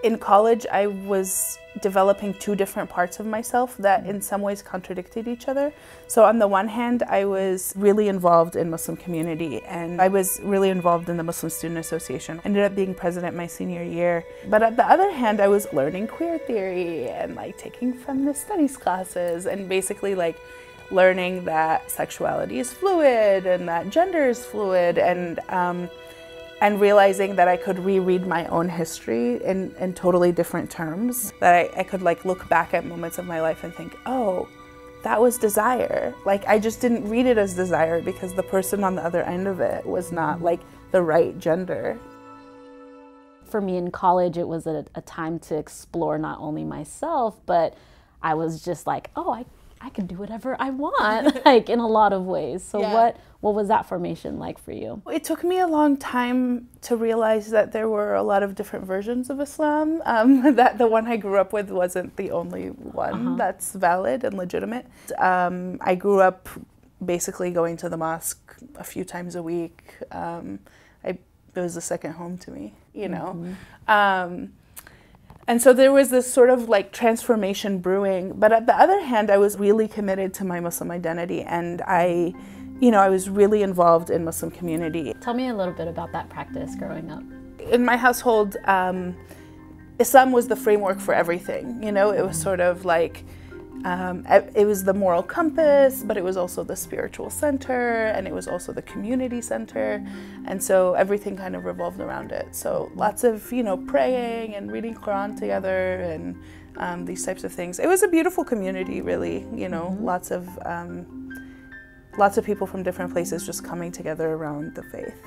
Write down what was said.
In college, I was developing two different parts of myself that in some ways contradicted each other. So on the one hand, I was really involved in Muslim community, and I was really involved in the Muslim Student Association. I ended up being president my senior year. But on the other hand, I was learning queer theory and like taking feminist studies classes and basically like learning that sexuality is fluid and that gender is fluid, and realizing that I could reread my own history in totally different terms. That I could like look back at moments of my life and think, oh, that was desire. Like I just didn't read it as desire because the person on the other end of it was not like the right gender. For me in college, it was a time to explore not only myself, but I was just like, oh, I can do whatever I want, like in a lot of ways. So yeah. What was that formation like for you? It took me a long time to realize that there were a lot of different versions of Islam, that the one I grew up with wasn't the only one that's valid and legitimate. I grew up basically going to the mosque a few times a week. It was a second home to me, you know. And so there was this sort of like transformation brewing. But on the other hand, I was really committed to my Muslim identity, and I was really involved in Muslim community. Tell me a little bit about that practice growing up. In my household, Islam was the framework for everything. You know, it was sort of like, it was the moral compass, but it was also the spiritual center, and it was also the community center. And so everything kind of revolved around it. So lots of, praying and reading Quran together and these types of things. It was a beautiful community, really, lots of people from different places just coming together around the faith.